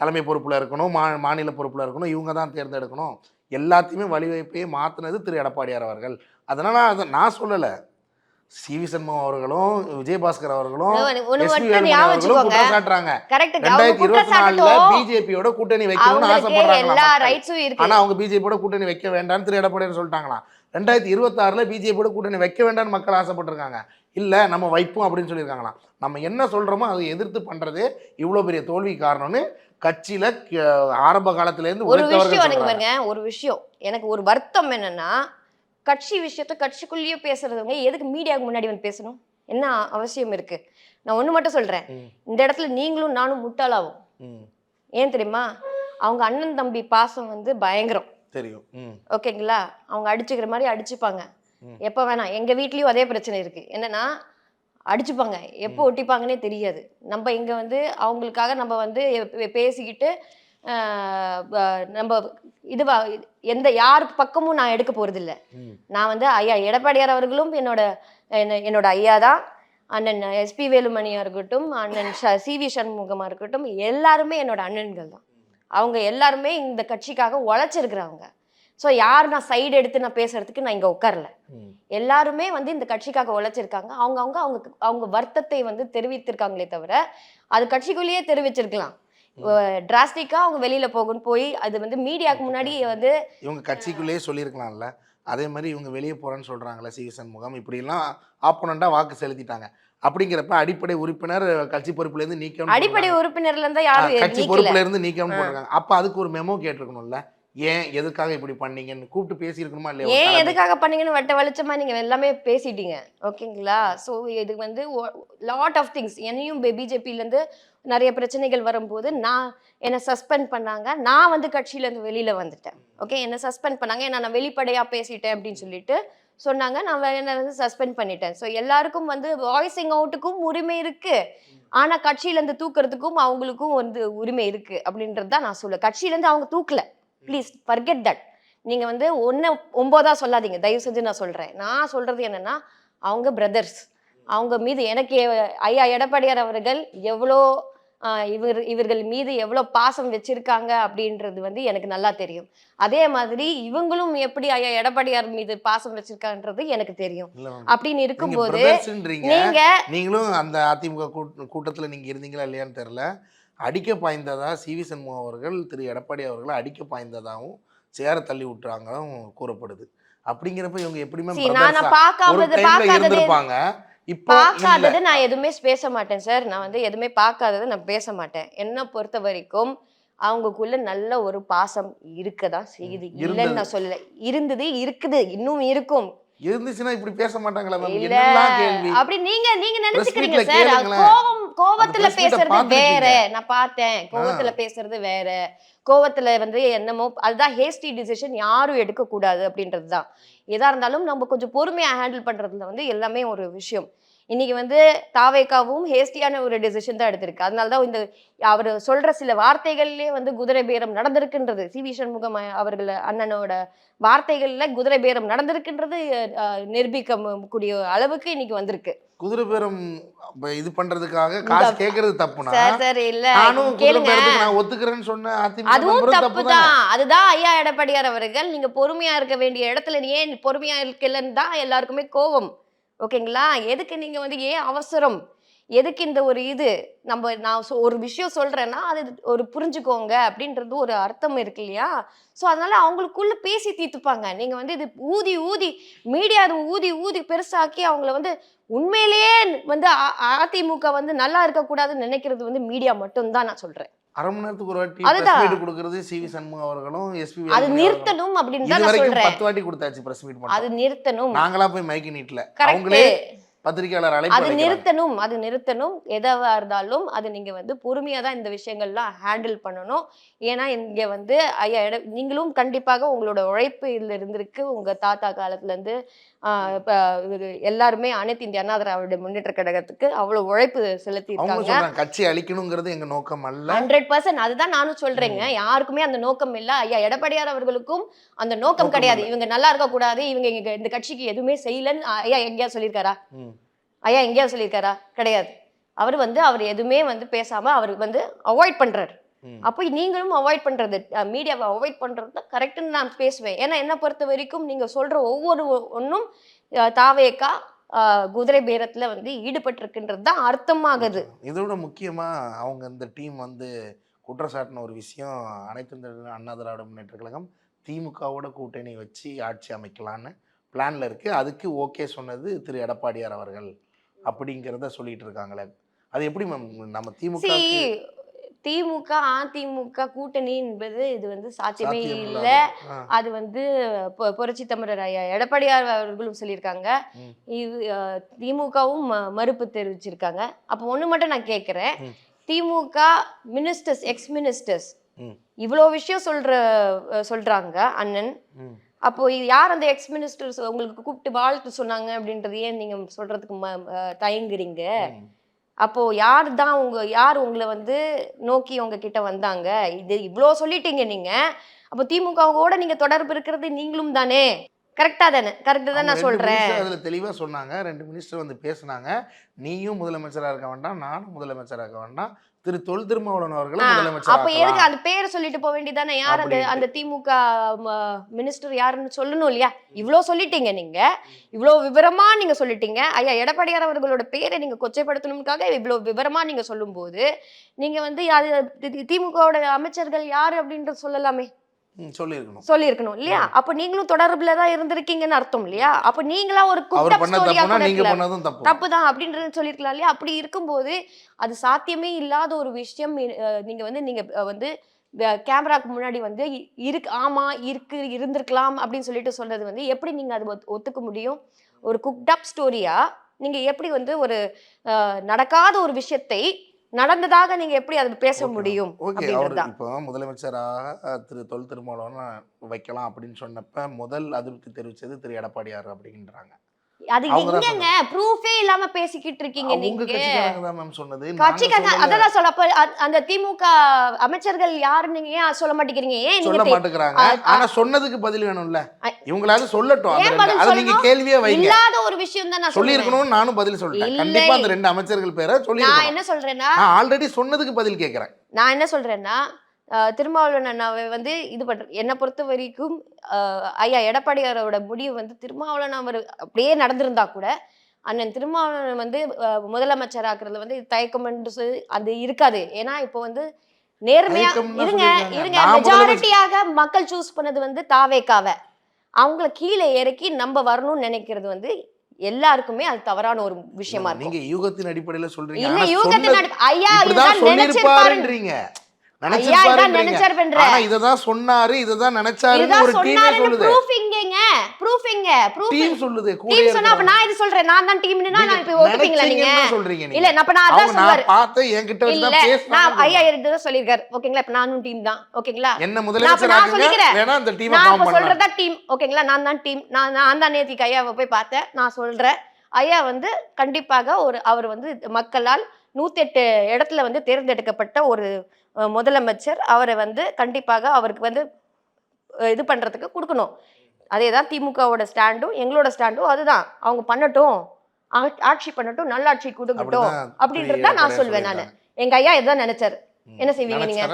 தலைமை பொறுப்புல இருக்கணும், மாநில பொறுப்புல இருக்கணும், இவங்க தான் தேர்ந்தெடுக்கணும். எல்லாத்தையுமே வழிவைப்பையே மாத்தினது திரு எடப்பாடியார் அவர்கள். அதனால நான் சொல்லல, சிவி சண்முகம் அவர்களும் விஜயபாஸ்கர் அவர்களும் குற்றம் சாட்டுறாங்க. 2024 பிஜேபியோட கூட்டணி வைக்கணும்னு ஆசைப்படுறாங்க. ஆனா அவங்க பிஜேபியோட கூட்டணி வைக்க வேண்டாம்னு திரு எடப்பாடியார் சொல்லிட்டாங்களாம். 2026 பிஜேபியோட கூட்டணி வைக்க வேண்டாம்னு மக்கள் ஆசைப்பட்டிருக்காங்க. இல்ல நம்ம வைப்போம் அப்படின்னு சொல்லியிருக்காங்களாம். நம்ம என்ன சொல்றோமோ அதை எதிர்த்து பண்றதே இவ்வளவு பெரிய தோல்வி காரணம்னு கட்சியில ஆரம்ப காலத்துல இருந்து ஒரு விஷயம் எனக்கு ஒரு வருத்தம் என்னன்னா, கட்சி விஷயத்த கட்சிக்குள்ளேயே பேசுறவங்க எதுக்கு மீடியாவுக்கு முன்னாடி வந்து பேசணும்? என்ன அவசியம் இருக்கு? நான் ஒண்ணு மட்டும் சொல்றேன், இந்த இடத்துல நீங்களும் நானும் முட்டாளாவும். ஏன் தெரியுமா? அவங்க அண்ணன் தம்பி பாசம் வந்து பயங்கரம் தெரியும். ஓகேங்களா? அவங்க அடிச்சுக்கிற மாதிரி அடிச்சுப்பாங்க எப்ப வேணா. எங்க வீட்லயும் அதே பிரச்சனை இருக்கு. என்னன்னா அடிச்சுப்பாங்க, எப்போ ஒட்டிப்பாங்கன்னே தெரியாது. நம்ம இங்க வந்து அவங்களுக்காக நம்ம வந்து பேசிக்கிட்டு நம்ம எந்த யார் பக்கமும் நான் எடுக்க போறது இல்லை. நான் வந்து ஐயா எடப்பாடியார் அவர்களும் என்னோட ஐயா தான். அண்ணன் எஸ்பி வேலுமணியா இருக்கட்டும், அண்ணன் சிவி சண்முகமா இருக்கட்டும், எல்லாருமே என்னோட அண்ணன்கள் தான். அவங்க எல்லாருமே இந்த கட்சிக்காக உழைச்சிருக்கிறவங்க. ஸோ யார் நான் சைடு எடுத்து நான் பேசுறதுக்கு நான் இங்க உட்காரல. எல்லாருமே வந்து இந்த கட்சிக்காக உழைச்சிருக்காங்க. அவங்க வருத்தத்தை வந்து தெரிவித்திருக்காங்களே தவிர அது கட்சிக்குள்ளேயே தெரிவிச்சிருக்கலாம். டிராஸ்டிக்கா அவங்க வெளியில போய் அது வந்து மீடியாவுக்கு முன்னாடி வந்து இவங்க கட்சிக்குள்ளேயே சொல்லியிருக்கலாம்ல. அதே மாதிரி இவங்க வெளியே போறேன்னு சொல்றாங்களே சிவி சண்முகம், இப்படி எல்லாம் ஆப்போனண்டா வாக்கு செலுத்திட்டாங்க. அப்படிங்கிறப்ப அடிப்படை உறுப்பினர் கட்சி பொறுப்புல இருந்து நீக்கம், அடிப்படை உறுப்பினர்ல இருந்தா யாரும் கட்சி பொறுப்புல இருந்து நீக்கம் போடுறாங்க. அப்ப அதுக்கு ஒரு மெமோ கேட்டிருக்கணும்ல. ஏன் எதுக்காக இப்படி பண்ணீங்கன்னு கூப்பிட்டு பேசியிருக்கணுமா இல்லையா? ஏன் எதுக்காக பண்ணீங்கன்னு வட்ட வெளிச்சமா நீங்க எல்லாமே பேசிட்டீங்க. ஓகேங்களா? ஸோ இது வந்து லாட் ஆஃப் திங்ஸ். என்னையும் பிஜேபியில இருந்து நிறைய பிரச்சனைகள் வரும்போது என்னை சஸ்பெண்ட் பண்ணாங்க. நான் வந்து கட்சியில இருந்து வெளியில வந்துட்டேன். ஓகே, என்னை சஸ்பெண்ட் பண்ணாங்க. ஏன்னா நான் வெளிப்படையா பேசிட்டேன் அப்படின்னு சொல்லிட்டு சொன்னாங்க. நான் என்னை வந்து சஸ்பெண்ட் பண்ணிட்டேன். ஸோ எல்லாருக்கும் வந்து வாய்ஸிங் அவுட்டுக்கும் உரிமை இருக்கு, ஆனா கட்சியில இருந்து தூக்குறதுக்கும் அவங்களுக்கும் வந்து உரிமை இருக்கு அப்படின்றது தான் நான் சொல்ல. கட்சியில இருந்து அவங்க தூக்கல, ப்ளீஸ் ஃபர்கெட் தட். நீங்க வந்து 1-9 சொல்லாதீங்க தயவு செஞ்சு. நான் சொல்றேன், நான் சொல்றது என்னன்னா, அவங்க பிரதர்ஸ். அவங்க மீது எனக்கு ஐயா எடப்பாடியார் அவர்கள் எவ்வளோ இவர்கள் மீது எவ்வளோ பாசம் வச்சிருக்காங்க அப்படின்றது வந்து எனக்கு நல்லா தெரியும். அதே மாதிரி இவங்களும் எப்படி ஐயா எடப்பாடியார் மீது பாசம் வச்சிருக்கான்றது எனக்கு தெரியும். அப்படின்னு இருக்கும்போது நீங்களும் அந்த அதிமுக கூட்டத்துல நீங்க இருந்தீங்களா இல்லையான்னு தெரியல, அடிக்க பாய்ந்ததா சிவி சண்முகம் அவர்கள் திரு எடப்பாடி அவர்களை அடிக்க பாய்ந்ததாகவும் சேர தள்ளி விட்டுறாங்களும் கூறப்படுது. அப்படிங்கிறப்ப இவங்க எப்படிமே இருந்திருப்பாங்க. இப்போ பார்க்காதது நான் எதுவுமே பேச மாட்டேன் சார். நான் வந்து எதுவுமே பார்க்காதது நான் பேச மாட்டேன். என்ன பொறுத்த வரைக்கும் அவங்களுக்குள்ள நல்ல ஒரு பாசம் இருக்கதான் செய்யுது. இல்லைன்னு நான் சொல்லல. இருந்தது, இருக்குது, இன்னும் இருக்கும். இருந்துச்சுன்னா இப்படி பேச மாட்டாங்களா மேம்? இல்ல என்னெல்லாம் கேள்வி அப்படி நீங்க நினைச்சுக்கிறீங்க சார். கோவத்துல பேசுறது வேற. நான் பார்த்தேன். கோவத்துல பேசுறது வேற. கோவத்துல வந்து என்னமோ அதுதான் ஹேஸ்டி டிசிஷன் யாரும் எடுக்க கூடாது அப்படின்றதுதான். எதா இருந்தாலும் நம்ம கொஞ்சம் பொறுமையா ஹேண்டில் பண்றதுல வந்து எல்லாமே ஒரு விஷயம். இன்னைக்கு வந்து தாவேக்காவும் ஹேஸ்டியான ஒரு டெசிஷன் தான் எடுத்திருக்கு. அதனாலதான் இந்த அவர் சொல்ற சில வார்த்தைகள்லயே வந்து குதிரை பேரம் நடந்திருக்குன்றது. சி வி சண்முகம் அவர்கள் அண்ணனோட வார்த்தைகள்ல குதிரை பேரம் நடந்திருக்குன்றது நிரூபிக்க கூடிய அளவுக்கு இன்னைக்கு வந்திருக்கு. குதிரை பேரம் இது பண்றதுக்காக காசு கேக்குறது தப்புனா சார் இல்ல கேளுங்க, நான் ஒத்துக்கிறேன்னு சொன்ன அதுவும் தப்புதான். அதுதான் ஐயா எடப்பாடியார் அவர்கள் நீங்க பொறுமையா இருக்க வேண்டிய இடத்துல ஏன் பொறுமையா இருக்கலன்னு தான் எல்லாருக்குமே கோவம். ஓகேங்களா? எதுக்கு நீங்க வந்து ஏன் அவசரம்? எதுக்கு இந்த ஒரு இது நான் ஒரு விஷயம் சொல்றேன்னா அது ஒரு புரிஞ்சுக்கோங்க அப்படின்றது ஒரு அர்த்தம் இருக்கு இல்லையா? ஸோ அதனால அவங்களுக்குள்ள பேசி தீர்த்துப்பாங்க. நீங்க வந்து இது ஊதி ஊதி மீடியா ஊதி ஊதி பெருசாக்கி அவங்கள வந்து உண்மையிலேயே வந்து அதிமுக வந்து நல்லா இருக்கக்கூடாதுன்னு நினைக்கிறது வந்து மீடியா மட்டும் தான் நான் சொல்றேன். அரை மணி நேரத்துக்கு ஒரு வாட்டி பிரஸ் மீட் கொடுக்கிறது சி வி சண்முகம் அவர்களும் எஸ்பி அது நிறுத்தணும் அப்படின்னு தான் நான் சொல்றேன். 10 வாட்டி கொடுத்தாச்சு பிரஸ் மீட் மட்டும். அது நிறுத்தணும். நாங்களா போய் மைக்கு நீட்ல. அவங்களே பத்திரிகையாளர் அழைப்பு அது நிறுத்தணும். எதவா இருந்தாலும் அது நீங்க வந்து பொறுமையா தான் இந்த விஷயங்கள்லாம் ஹேண்டில் பண்ணணும். ஏன்னா இங்க வந்து ஐயா நீங்களும் கண்டிப்பாக உங்களோட உழைப்பு இதுல இருந்திருக்கு. உங்க தாத்தா காலத்துல இருந்து எல்லாருமே அனைத்து இந்திய அண்ணா திராவிட முன்னேற்ற கழகத்துக்கு அவ்வளவு உழைப்பு செலுத்தி இருக்காங்க. கட்சி அழிக்கணுங்கிறது எங்க நோக்கம் அல்ல. 100% அதுதான் நானும் சொல்றேங்க. யாருக்குமே அந்த நோக்கம் இல்ல. ஐயா எடப்பாடியார் அவர்களுக்கும் அந்த நோக்கம் கிடையாது. இவங்க நல்லா இருக்க கூடாது, இவங்க இந்த கட்சிக்கு எதுவுமே செய்யலன்னு ஐயா எங்கேயாவது சொல்லியிருக்காரா? கிடையாது. அவர் எதுவுமே வந்து பேசாம அவர் வந்து அவாய்ட் பண்றாரு. அப்போ நீங்களும் அவாய்ட் பண்றது, மீடியாவை அவாய்ட் பண்றது தான் கரெக்ட்னு நான் பேசுவேன். ஏன்னா என்ன பொறுத்த வரைக்கும் நீங்க சொல்ற ஒவ்வொரு ஒன்றும் தாவேக்கா குதிரை பேரத்துல வந்து ஈடுபட்டிருக்குன்றது தான் அர்த்தமாகுது. இதோட முக்கியமா அவங்க இந்த டீம் வந்து குற்றச்சாட்டின ஒரு விஷயம், அனைத்து அண்ணா திராவிட முன்னேற்ற கழகம் திமுகவோட கூட்டணி வச்சு ஆட்சி அமைக்கலான்னு பிளான்ல இருக்கு. அதுக்கு ஓகே சொன்னது திரு எடப்பாடியார் அவர்கள் அப்படிங்கிறத சொல்லிட்டு இருக்காங்களே, அது எப்படி மேம்? நம்ம திமுக அதிமுக கூட்டணி என்பது இது வந்து சாத்தியமே இல்ல. அது வந்து புரட்சி தமிழர் ஐயா எடப்பாடியார் அவர்களும் சொல்லியிருக்காங்க. திமுகவும் மறுப்பு தெரிவிச்சிருக்காங்க. அப்ப ஒண்ணு மட்டும் நான் கேட்கிறேன், திமுக மினிஸ்டர்ஸ் எக்ஸ் மினிஸ்டர்ஸ் இவ்வளவு விஷயம் சொல்றாங்க அண்ணன். அப்போ யார் அந்த எக்ஸ் மினிஸ்டர்ஸ் உங்களுக்கு கூப்பிட்டு வாழ்த்து சொன்னாங்க அப்படின்றது ஏன் நீங்க சொல்றதுக்கு தயங்குறீங்க? அப்போ யார் உங்களை வந்து நோக்கி உங்க கிட்ட வந்தாங்க? இது இவ்வளோ சொல்லிட்டீங்க நீங்க. அப்போ திமுகவோட நீங்க தொடர்பு இருக்கிறது நீங்களும் தானே? கரெக்டா தானே? கரெக்டா தான் நான் சொல்றேன். அதுல தெளிவா சொன்னாங்க. 2 மினிஸ்டர் வந்து பேசினாங்க, நீயும் முதலமைச்சரா இருக்க வேண்டாம், நானும் முதலமைச்சரா இருக்க வேண்டாம், திரு தொல் திருமாவளவன் அவர்களும் முதலமைச்சர். அப்ப எதுக்கு அந்த பேரை சொல்லிட்டு போக வேண்டியதானே? யார் அந்த திமுக மினிஸ்டர் யாருன்னு சொல்லணும் இல்லையா? இவ்வளோ சொல்லிட்டீங்க நீங்க, இவ்வளோ விவரமா நீங்க சொல்லிட்டீங்க. ஐயா எடப்பாடியார் அவர்களோட பேரை நீங்க கொச்சைப்படுத்தணும்காக இவ்வளோ விவரமா நீங்க சொல்லும் போது நீங்க வந்து திமுகவோட அமைச்சர்கள் யாரு அப்படின்றது சொல்லலாமே, சொல்லியிருக்கணும் இல்லையா? அப்ப நீங்களும் தொடர்புல தான் இருந்திருக்கீங்கன்னு அர்த்தம் இல்லையா? அப்ப நீங்களா ஒரு தப்புதான் அப்படின்றது சொல்லிருக்கலாம் இல்லையா? அப்படி இருக்கும்போது அது சாத்தியமே இல்லாத ஒரு விஷயம். நீங்க வந்து கேமராக்கு முன்னாடி வந்து இருந்திருக்கலாம் அப்படின்னு சொல்லிட்டு சொல்றது வந்து எப்படி நீங்க அது ஒத்துக்க முடியும்? ஒரு குக்ட் ஸ்டோரியா நீங்க எப்படி வந்து ஒரு நடக்காத ஒரு விஷயத்தை நடந்ததாக நீங்க எப்படி அது பேச முடியும்? இப்போ முதலமைச்சராக திரு தொல் திருமாவளவன் வைக்கலாம் அப்படின்னு சொன்னப்ப முதல் அதிருப்தி தெரிவிச்சது திரு எடப்பாடியார் அப்படின்றாங்க. அது எங்கங்க ப்ரூஃபே இல்லாம பேசிக்கிட்டு இருக்கீங்க நீங்க? கட்சிக்காரங்க அதான் சொல்ல. அப்ப அந்த திமுக அமைச்சர்கள் யாரு நீங்க ஏன் சொல்ல மாட்டேங்கிறீங்க? ஏன் சொல்ல மாட்டேங்கிறாங்க? ஆனா சொன்னதுக்கு பதில் வேணும்ல, இவங்களால சொல்லட்டும். அது நீங்க கேள்வியே வைங்க. இல்லாத ஒரு விஷயம் தான் நான் சொல்லி இருக்கணும். நானும் பதில் சொல்லிட்டேன். கண்டிப்பா அந்த 2 அமைச்சர்கள் பேரை சொல்லி. நான் என்ன சொல்றேன்னா, நான் ஆல்ரெடி சொன்னதுக்கு பதில் கேக்குறேன். நான் என்ன சொல்றேன்னா, திருமாவளவன் அண்ணாவை வந்து இது பண்ற என்னை பொறுத்த வரைக்கும் ஐயா எடப்பாடியாரோட முடிவு வந்து திருமாவளவன் அவர் அப்படியே நடந்திருந்தா கூட அண்ணன் திருமாவளவன் வந்து முதலமைச்சர் ஆக்குறதுல வந்து தயக்கம் அது இருக்காது. ஏன்னா இப்போ வந்து நேர்மையா தயக்கம்னு தான் இருங்க சொல்லியிருக்காங்க. இருங்க நான் மெஜாரிட்டியாக மக்கள் சூஸ் பண்ணது வந்து தாவேக்காவ. அவங்கள கீழே இறக்கி நம்ம வரணும்னு நினைக்கிறது வந்து எல்லாருக்குமே அது தவறான ஒரு விஷயமா இருக்கும். நீங்க யூகத்தின் அடிப்படையில சொல்றீங்க. இல்ல ஆனா யூகத்தின் ஐயா இப்படிதான் இதுதான் நினைச்சிருப்பாரு. சொல்லிருப்பாருன்றீங்க. ஐயா இதான் நினைச்சாருன்ற. ஆனா இததான் சொன்னாரு, இததான் நினைச்சாருன்னு இதுதான் ஒரு டீமே சொன்னாருன்னு சொல்லுது. ப்ரூஃப் எங்கங்க? ப்ரூஃப் எங்க? ப்ரூஃப் டீம் சொல்லுது. டீம் சொன்னா அப்ப நான் இது சொல்றேன். நான் தான் டீம்னா நான் இப்ப ஒத்துப்பீங்களா நீங்க? சொல்றீங்க நீங்க. இல்ல அப்ப நான் அதான் சொல்றேன். நான் பார்த்து என்கிட்ட வச்சு இல்ல தான் பேசுறாங்க. நான் ஐயா இதுதான் சொல்லிருக்காரு. ஓகேங்களா? இப்ப நானும் டீம் தான். ஓகேங்களா? என்ன நான் முதலமைச்சர் ஆக்குங்க. சொல்லிக்கிறேன். வேணா அந்த டீமை நான் ஃபார்ம் இப்ப பண்ணலாம். சொல்றதா டீம். ஓகேங்களா? நான் தான் டீம். நான் தான் நேத்திக்கு ஐயாவை போய் பார்த்தேன். நான் சொல்றேன். ஐயா வந்து கண்டிப்பாக அவர் வந்து மக்களால் 108 இடத்துல வந்து தேர்ந்தெடுக்கப்பட்ட ஒரு முதலமைச்சர். அவரை வந்து கண்டிப்பாக அவருக்கு வந்து இது பண்றதுக்கு கொடுக்கணும். அதேதான் திமுகவோட ஸ்டாண்டும் எங்களோட ஸ்டாண்டும் அதுதான். அவங்க பண்ணட்டும், ஆட்சி பண்ணட்டும், நல்லாட்சி கொடுக்கட்டும் அப்படின்றத நான் சொல்வேன். நான் எங்க ஐயா இதுதான் நினைச்சாரு. என்ன செய்வீங்க நீங்க?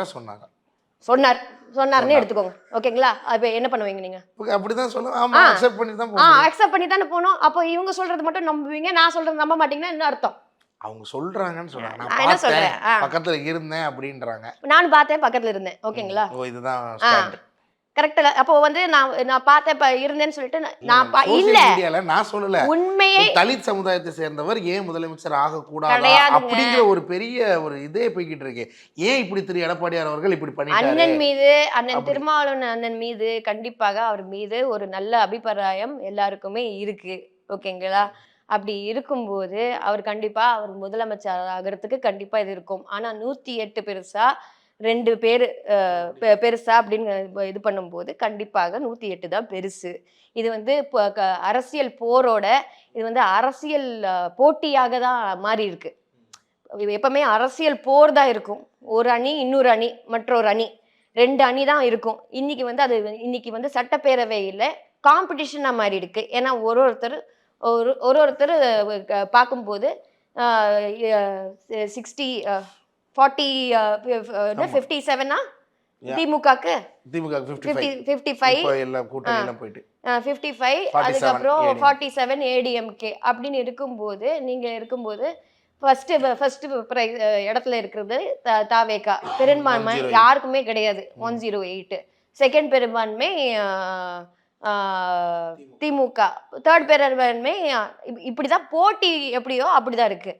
சொன்னார்னு எடுத்துக்கோங்க. ஓகேங்களா? அப்ப என்ன பண்ணுவீங்க நீங்க? அப்படிதான் சொல்லுவேன். ஆமா, அக்செப்ட் பண்ணி தான் போணும். அக்செப்ட் பண்ணி தானே போகணும். அப்போ இவங்க சொல்றது மட்டும் நம்புவீங்க, நான் சொல்றது நம்ப மாட்டீங்கன்னா என்ன அர்த்தம்? அவங்க சொல்றாங்கன்னு சொல்றாங்க. நான் நான் என்ன பார்த்தேன், சொல்றேன்? பக்கத்துல இருந்தேன் அப்படின்றாங்க. நான் பார்த்தேன், பக்கத்துல இருந்தேன். ஓகேங்களா? ஓ, இதுதான் ஸ்டாண்ட். கரெக்ட். அப்போ வந்து நான் பார்த்தேன் இருந்தேன்னு சொல்லிட்டு நான் இல்ல மீடியால நான் சொல்லல. உண்மையே தலித் சமுதாயத்தை சேர்ந்தவர் ஏன் முதலமைச்சர் ஆக கூடாது கிடையாதுங்க. அப்படிங்கிற ஒரு பெரிய ஒரு இதே போய்கிட்டு இருக்கு. ஏன் இப்படி திரு எடப்பாடியார் அவர்கள் இப்படி பண்ணிட்டாரு? அண்ணன் மீது, அண்ணன் திருமாவளவன் அண்ணன் மீது கண்டிப்பாக அவர் மீது ஒரு நல்ல அபிப்பிராயம் எல்லாருக்குமே இருக்கு. ஓகேங்களா? அப்படி இருக்கும்போது அவர் கண்டிப்பா அவர் முதலமைச்சர் ஆகிறதுக்கு கண்டிப்பா இது இருக்கும். ஆனா 108 பெருசா 2 பேர் பெருசா அப்படின்னு இது பண்ணும்போது கண்டிப்பாக 108 தான் பெருசு. இது வந்து அரசியல் போரோட இது வந்து அரசியல் போட்டியாக தான் மாறி இருக்கு. எப்பவுமே அரசியல் போர் தான் இருக்கும். ஒரு அணி இன்னொரு அணி மற்றொரு அணி 2 அணி தான் இருக்கும். இன்னைக்கு வந்து சட்டப்பேரவையில் காம்படிஷனா மாறி இருக்கு. ஏன்னா ஒருத்தர் பார்க்கும்போது 60 40 57 திமுகக்கு 55 எல்லாம் கூட்டணி எல்லாம் போயிட்டு 55 அதுக்கப்புறம் 47 ஏடிஎம்கே அப்படின்னு இருக்கும்போது ஃபர்ஸ்ட் இடத்துல இருக்கிறது தாவேகா. பெரும்பான்மை யாருக்குமே கிடையாது 108. செகண்ட் பெரும்பான்மை திமுக. தேர்ட் பெரும்பான்மை. இப்படிதான் போட்டி எப்படியோ அப்படிதான் இருக்கு.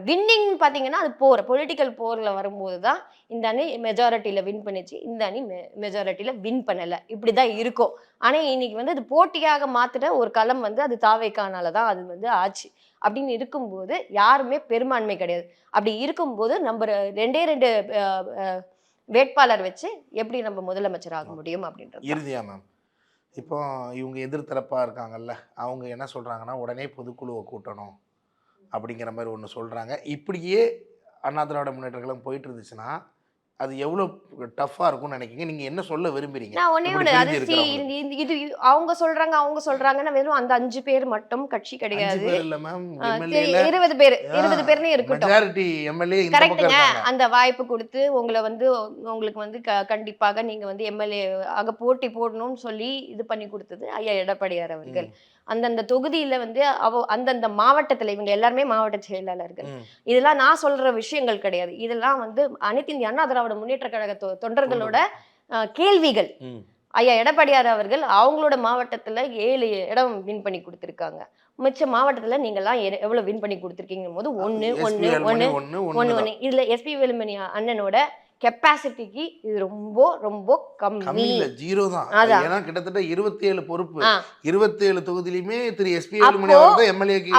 வின்னிங் பார்த்தீங்கன்னா அது பொலிட்டிக்கல் போரில் வரும்போது தான் இந்த அணி மெஜாரிட்டியில் வின் பண்ணிச்சு, இந்த அணி மெஜாரிட்டியில் வின் பண்ணலை. இப்படி தான் இருக்கும். ஆனால் இன்னைக்கு வந்து அது போட்டியாக மாற்றின ஒரு களம் வந்து அது தாவேக்கானால தான் அது வந்து ஆச்சு. அப்படின்னு இருக்கும்போது யாருமே பெரும்பான்மை கிடையாது. அப்படி இருக்கும்போது நம்ம 2 வேட்பாளர் வச்சு எப்படி நம்ம முதலமைச்சர் ஆக முடியும் அப்படின்றது. இறுதியா மேம், இப்போ இவங்க எதிர்த்தரப்பாக இருக்காங்கல்ல, அவங்க என்ன சொல்கிறாங்கன்னா உடனே பொதுக்குழுவை கூட்டணும் அப்படிங்கிற மாதிரி ஒன்று சொல்கிறாங்க. இப்படியே அண்ணா திராவிட முன்னேற்ற கழகம் போயிட்டு இருந்துச்சுன்னா அது எவ்வளோ டஃப்பாக இருக்கும்னு நினைக்கிங்க? நீங்கள் என்ன சொல்ல விரும்புறீங்க? நான் ஒன்னே ஒன்று அது இது அவங்க சொல்கிறாங்கன்னா வெறும் அந்த 5 பேர் மட்டும் கட்சி கிடையாது. 20 பேர்னே இருக்கட்டும். கரெக்டுங்க. அந்த வாய்ப்பு கொடுத்து உங்களுக்கு வந்து கண்டிப்பாக நீங்க வந்து எம்எல்ஏ ஆக போட்டி போடணும்னு சொல்லி இது பண்ணி கொடுத்தது ஐயா எடப்பாடியார் அவர்கள். அந்தந்த தொகுதியில வந்து அந்தந்த மாவட்டத்துல இவங்க எல்லாருமே மாவட்ட செயலாளர்கள். இதெல்லாம் நான் சொல்ற விஷயங்கள் கிடையாது. இதெல்லாம் வந்து அனைத்து இந்திய அண்ணா திராவிட முன்னேற்ற கழக தொண்டர்களோட கேள்விகள். ஐயா எடப்பாடியார் அவர்கள் அவங்களோட மாவட்டத்துல 7 இடம் வின் பண்ணி கொடுத்திருக்காங்க. மிச்ச மாவட்டத்துல நீங்கெல்லாம் எவ்வளவு வின் பண்ணி கொடுத்திருக்கீங்க போது 1 இதுல எஸ்பி வேலுமணி அண்ணனோட கெப்பாசிட்டிக்கு இது ரொம்ப ரொம்ப கம்மி. ஜீரோ தான். ஏன்னா கிட்டத்தட்ட 27 பொறுப்பு 27 தொகுதியிலுமே திரு எஸ்பி வேலுமணி அவர்கள் எம்எல்ஏக்கு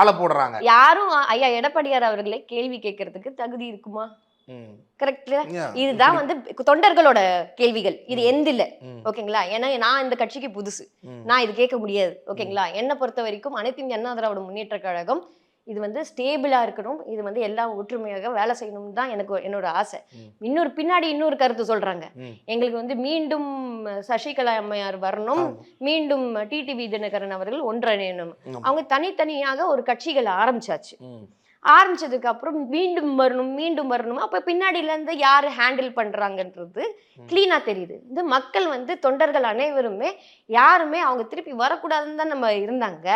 ஆள போடுறாங்க. யாரும் ஐயா எடப்பாடியார் அவர்களை கேள்வி கேட்கறதுக்கு தகுதி இருக்குமா? கரெக்ட்ல. இதுதான் வந்து தொண்டர்களோட கேள்விகள். இது எந்த இல்ல. ஓகேங்களா? ஏன்னா நான் இந்த கட்சிக்கு புதுசு, நான் இது கேட்க முடியாது. ஓகேங்களா? என்னை பொறுத்த வரைக்கும் அனைத்து இந்திய அண்ணா திராவிட முன்னேற்ற கழகம் இது வந்து ஸ்டேபிளா இருக்கணும். இது வந்து எல்லாம் ஒற்றுமையாக வேலை செய்யணும் தான் என்னோட ஆசை. பின்னாடி இன்னொரு கருத்து சொல்றாங்க. எங்களுக்கு வந்து மீண்டும் சசிகலா அம்மையார் வரணும், மீண்டும் டிடிவி தினகரன் அவர்கள் ஒன்றிணையணும். அவங்க தனித்தனியாக ஒரு கட்சிகளை ஆரம்பிச்சாச்சு. ஆரம்பிச்சதுக்கு அப்புறம் மீண்டும் வரணும். அப்ப பின்னாடில இருந்து யாரு ஹேண்டில் பண்றாங்கன்றது கிளீனா தெரியுது. இந்த மக்கள் வந்து தொண்டர்கள் அனைவருமே யாருமே அவங்க திருப்பி வரக்கூடாதுன்னு தான் நம்ம இருந்தாங்க.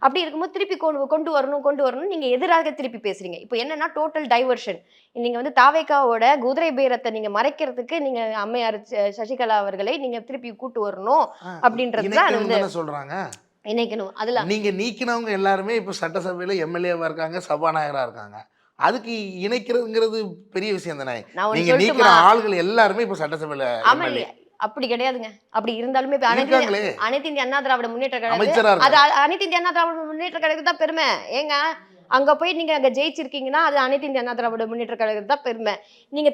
அப்படி இருக்கும்போது திருப்பி கொண்டு வரணும் நீங்க எதிராக திருப்பி பேசுறீங்க. இப்போ என்னன்னா டோட்டல் டைவர்ஷன். நீங்க வந்து தாவேக்காவோட குதிரை பேரத்தை நீங்க மறைக்கிறதுக்கு நீங்க அம்மையார் சசிகலா அவர்களை நீங்க திருப்பி கூட்டு வரணும் அப்படின்றதுதான் அது வந்து சொல்றாங்க. இணைக்கணும். அதுல நீங்க நீக்கினவங்க எல்லாருமே இப்ப சட்டசபையில எம்எல்ஏவா இருக்காங்க, சபாநாயகரா இருக்காங்க. அதுக்கு இணைக்கிறதுங்கிறது பெரிய விஷயம் தானே. நீங்க நீக்கிற ஆள்கள் எல்லாருமே இப்ப சட்டசபையில ஆமாங்க. அப்படி கிடையாதுங்க. அப்படி இருந்தாலுமே அனைத்து இந்திய அண்ணா திராவிட முன்னேற்ற அமைச்சரா கழகம் அது அனைத்து இந்திய அண்ணா திராவிட முன்னேற்ற கழகம் தான் பெருமை. ஏங்க அங்க போய் நீங்க அங்க ஜெயிச்சிருக்கீங்கன்னா அது அனைத்து இந்திய அண்ணா திராவிட முன்னேற்ற கழகம் தான் பெருமை. நீங்க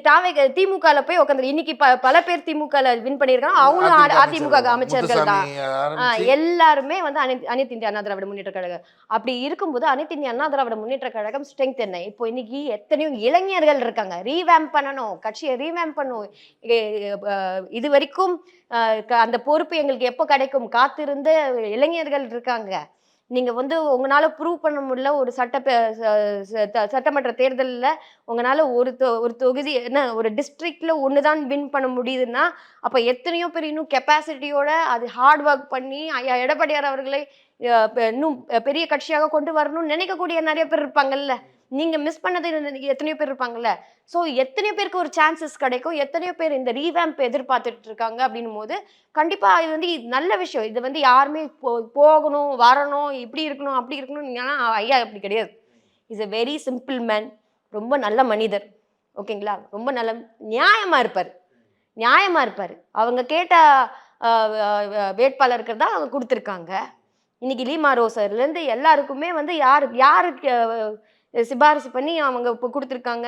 திமுகல போய் உட்காந்து இன்னைக்கு பல பேர் திமுகல வின் பண்ணிருக்காங்க. அவங்களும் அதிமுக அமைச்சர்கள் தான். எல்லாருமே வந்து அனைத்து இந்திய அண்ணா திராவிட முன்னேற்ற கழகம். அப்படி இருக்கும்போது அனைத்து இந்திய அண்ணா திராவிட முன்னேற்ற கழகம் ஸ்ட்ரென்த் என்ன? இப்போ இன்னைக்கு எத்தனையோ இளைஞர்கள் இருக்காங்க. ரீவேம்ப் பண்ணணும், கட்சியை ரீவேம்ப் பண்ணணும். இது வரைக்கும் அந்த பொறுப்பு எங்களுக்கு எப்போ கிடைக்கும் காத்திருந்த இளைஞர்கள் இருக்காங்க. நீங்க வந்து உங்களால ப்ரூவ் பண்ண முடியல ஒரு சட்டமன்ற தேர்தலில் உங்களால ஒரு தொகுதி என்ன ஒரு டிஸ்ட்ரிக்ட்ல ஒண்ணுதான் வின் பண்ண முடியுதுன்னா அப்ப எத்தனையோ பேர் இன்னும் கெப்பாசிட்டியோட அது ஹார்ட் ஒர்க் பண்ணி ஐயா எடப்பாடியார் அவர்களை இன்னும் பெரிய கட்சியாக கொண்டு வரணும்னு நினைக்கக்கூடிய நிறைய பேர் இருப்பாங்கல்ல. நீங்க மிஸ் பண்ணது எத்தனையோ பேர் இருப்பாங்கல்ல. ஸோ எத்தனையோ பேருக்கு ஒரு சான்சஸ் கிடைக்கும், எத்தனையோ பேர் இந்த ரீவேம்ப் எதிர்பார்த்துட்டு இருக்காங்க. அப்படின்னும் போது கண்டிப்பா இது வந்து நல்ல விஷயம். இது வந்து யாருமே போகணும் வரணும் இப்படி இருக்கணும் அப்படி இருக்கணும் ஐயா அப்படி கிடையாது. Is a very simple man. ரொம்ப நல்ல மனிதர். ஓகேங்களா? ரொம்ப நல்ல நியாயமா இருப்பார். அவங்க கேட்ட வேட்பாளருக்கு தான் அவங்க கொடுத்துருக்காங்க. இன்னைக்கு லீமா ரோசர்லேருந்து எல்லாருக்குமே வந்து யாருக்கு சிபாரிசு பண்ணி அவங்க கொடுத்துருக்காங்க.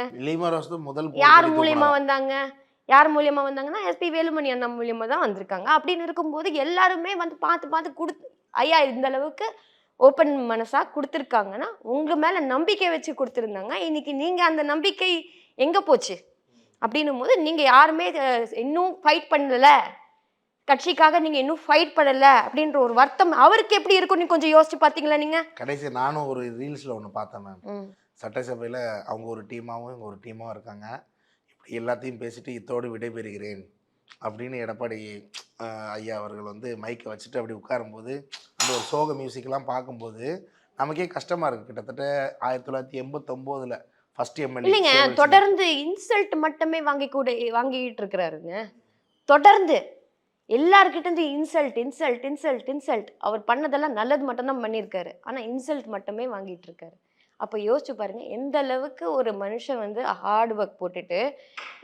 யார் மூலியமா வந்தாங்கன்னா எஸ்பி வேலுமணி அண்ணா மூலியமா தான் வந்திருக்காங்க. அப்படின்னு இருக்கும்போது எல்லாருமே வந்து பார்த்து ஐயா இந்த அளவுக்கு ஓப்பன் மனசா கொடுத்துருக்காங்கன்னா உங்க மேல நம்பிக்கை வச்சு கொடுத்துருந்தாங்க. இன்னைக்கு நீங்க அந்த நம்பிக்கை எங்க போச்சு அப்படின்னும் போது நீங்க யாருமே இன்னும் ஃபைட் பண்ணல, கட்சிக்காக நீங்க இன்னும் ஃபைட் பண்ணல அப்படின்ற ஒரு வருத்தம் அவருக்கு எப்படி இருக்கும்னு கொஞ்சம் யோசிச்சு பாத்தீங்களா நீங்க? கடைசி நானும் ஒரு ரீல்ஸ்ல ஒன்று பார்த்தேன் மேம். சட்டசபையில் அவங்க ஒரு டீமாவும் இவங்க ஒரு டீமாவும் இருக்காங்க. இப்படி எல்லாத்தையும் பேசிட்டு இத்தோடு விடைபெறுகிறேன் அப்படின்னு எடப்பாடி ஐயா அவர்கள் வந்து மைக்கை வச்சுட்டு அப்படி உட்காரும்போது அந்த ஒரு சோக மியூசிக்லாம் பார்க்கும்போது நமக்கே கஷ்டமா இருக்கு. கிட்டத்தட்ட 1989 ஃபர்ஸ்ட் எம்எல்ஏ இல்லைங்க, தொடர்ந்து இன்சல்ட் மட்டுமே வாங்கிட்டு இருக்கிறாருங்க. தொடர்ந்து எல்லார்கிட்ட இருந்து இன்சல்ட். அவர் பண்ணதெல்லாம் நல்லது மட்டும்தான் பண்ணியிருக்காரு. ஆனா இன்சல்ட் மட்டுமே வாங்கிட்டு இருக்காரு. அப்ப யோசிச்சு பாருங்க எந்த அளவுக்கு ஒரு மனுஷன் வந்து ஹார்ட் ஒர்க் போட்டுட்டு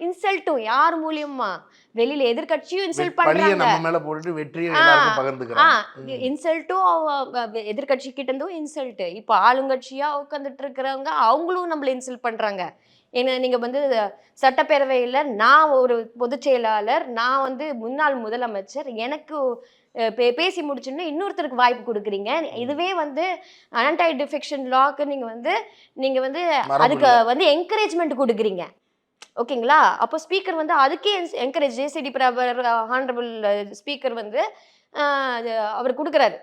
இன்சல்ட்டும் யார் மூலியமா வெளியில எதிர்கட்சியும் இன்சல்ட் பண்றாங்க, இன்சல்ட்டும் எதிர்கட்சி கிட்ட இருந்தும் இன்சல்ட். இப்ப ஆளுங்கட்சியா உட்காந்துட்டு இருக்கிறவங்க அவங்களும் நம்மள இன்சல்ட் பண்றாங்க. ஏன்னா நீங்க வந்து சட்டப்பேரவையில் நான் ஒரு பொதுச் செயலாளர், நான் வந்து முன்னாள் முதலமைச்சர், எனக்கு பேசி முடிச்சுன்னு இன்னொருத்தருக்கு வாய்ப்பு கொடுக்குறீங்க. இதுவே வந்து ஆன்டி டிஃபெக்ஷன் லாக்கு நீங்க வந்து அதுக்கு வந்து என்கரேஜ்மெண்ட் கொடுக்குறீங்க. ஓகேங்களா? அப்போ ஸ்பீக்கர் வந்து அதுக்கே என்கரேஜ் ஜேசிடி பிரபர் ஹானரபிள் ஸ்பீக்கர் வந்து அவர் கொடுக்குறாரு,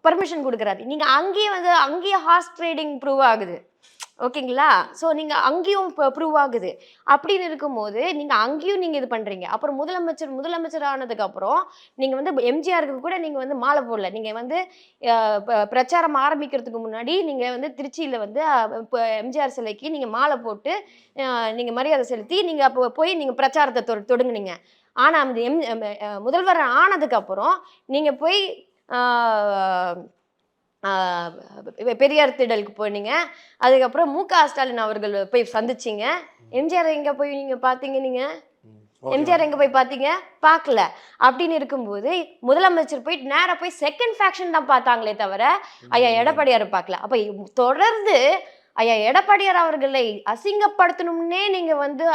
பர்மிஷன் கொடுக்குறாரு. நீங்க அங்கேயே ஹார்ஸ் ட்ரேடிங் ப்ரூவ் ஆகுது. ஓகேங்களா? ஸோ நீங்க அங்கேயும் ப்ரூவ் ஆகுது. அப்படின்னு இருக்கும்போது நீங்க அங்கேயும் நீங்க இது பண்றீங்க. அப்புறம் முதலமைச்சர் ஆனதுக்கு அப்புறம் நீங்க வந்து எம்ஜிஆருக்கு கூட நீங்க வந்து மாலை போடல. நீங்க வந்து பிரச்சாரம் ஆரம்பிக்கிறதுக்கு முன்னாடி நீங்க வந்து திருச்சியில வந்து எம்ஜிஆர் சிலைக்கு நீங்க மாலை போட்டு நீங்க மரியாதை செலுத்தி நீங்க அப்போ போய் நீங்க பிரச்சாரத்தை தொடங்குனீங்க. ஆனா அந்த முதல்வர் ஆனதுக்கு அப்புறம் நீங்க போய் பெரியார் திடலுக்கு போனீங்க. அதுக்கப்புறம் மு.க. ஸ்டாலின் அவர்கள் போய் சந்திச்சிங்க. எம்ஜிஆர் எங்க போய் நீங்க பாத்தீங்க? எம்ஜிஆர் எங்க போய் பாத்தீங்க? பார்க்கல. அப்படின்னு இருக்கும்போது முதலமைச்சர் போய் நேரா போய் செகண்ட் ஃபேக்ஷன் தான் பார்த்தாங்களே தவிர ஐயா எடப்பாடியார் பார்க்கல. அப்ப தொடர்ந்து ஐயா எடப்பாடியார் அவர்களை அசிங்கப்படுத்தணும்னே நீங்க வந்து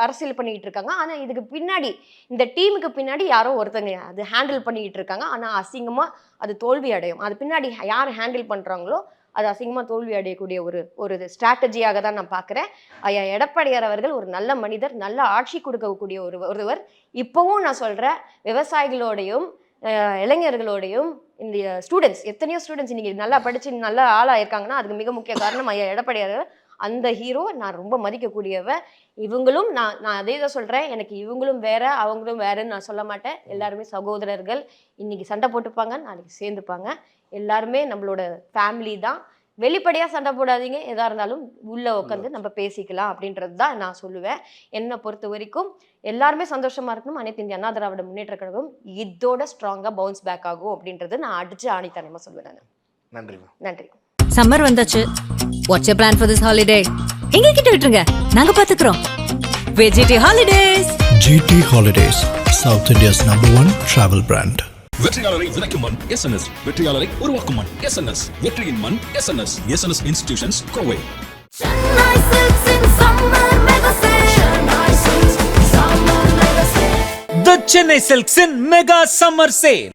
அரசியல் பண்ணிட்டு இருக்காங்க. ஆனா இதுக்கு பின்னாடி இந்த டீமுக்கு பின்னாடி யாரோ ஒருத்தங்க அது ஹேண்டில் பண்ணிட்டு இருக்காங்க. ஆனா அசிங்கமா அது தோல்வி அடையும். அது பின்னாடி யார் ஹேண்டில் பண்றாங்களோ அது அசிங்கமா தோல்வி அடையக்கூடிய ஒரு ஸ்ட்ராட்டஜியாக தான் நான் பார்க்குறேன். ஐயா எடப்பாடியார் அவர்கள் ஒரு நல்ல மனிதர், நல்ல ஆட்சி கொடுக்கக்கூடிய ஒருவர். இப்பவும் நான் சொல்றேன், விவசாயிகளோடையும் இளைஞர்களோடையும் இந்த ஸ்டூடெண்ட்ஸ் எத்தனையோ ஸ்டூடெண்ட்ஸ் இன்னைக்கு நல்லா படிச்சு நல்ல ஆளாக இருக்காங்கன்னா அதுக்கு மிக முக்கிய காரணம் ஐயா எடப்பாடியார் அந்த ஹீரோ நான் ரொம்ப மதிக்கக்கூடியவ. இவங்களும் நான் அதே தான் சொல்றேன், எனக்கு இவங்களும் வேற அவங்களும் வேறன்னு நான் சொல்ல மாட்டேன். எல்லாருமே சகோதரர்கள். இன்னைக்கு சண்டை போட்டுப்பாங்க, நாளைக்கு சேர்ந்துப்பாங்க. எல்லாருமே நம்மளோட ஃபேமிலி தான். வெளிப்படையா சண்டை போடாதீங்க, எதா இருந்தாலும் உள்ள உட்காந்து நம்ம பேசிக்கலாம் அப்படின்றது தான் நான் சொல்லுவேன். என்னை பொறுத்த வரைக்கும் எல்லாருமே சந்தோஷமா இருக்கணும். அனைத்து இந்திய அண்ணா திராவிட முன்னேற்ற கழகம் இதோட ஸ்ட்ராங்கா பவுன்ஸ் பேக் ஆகும் அப்படின்றது நான் அடிச்சு ஆணித்தனமா சொல்லுவேன். நான் நன்றி. சம்மர் வந்தாச்சு. What's your plan for this holiday? எங்க கிட்ட விட்டுருங்க, நாங்க பாத்துக்கிறோம். VGD holidays. GT Holidays, South India's #1 travel brand. வெற்றியாளரை விதைக்கும் மண் SNS, வெற்றியாளரை உருவாக்கும் மண் SNS, வெற்றியின் மண் SNS, SNS institutions Kovai. The Chennai Silks in Mega Summer Sale.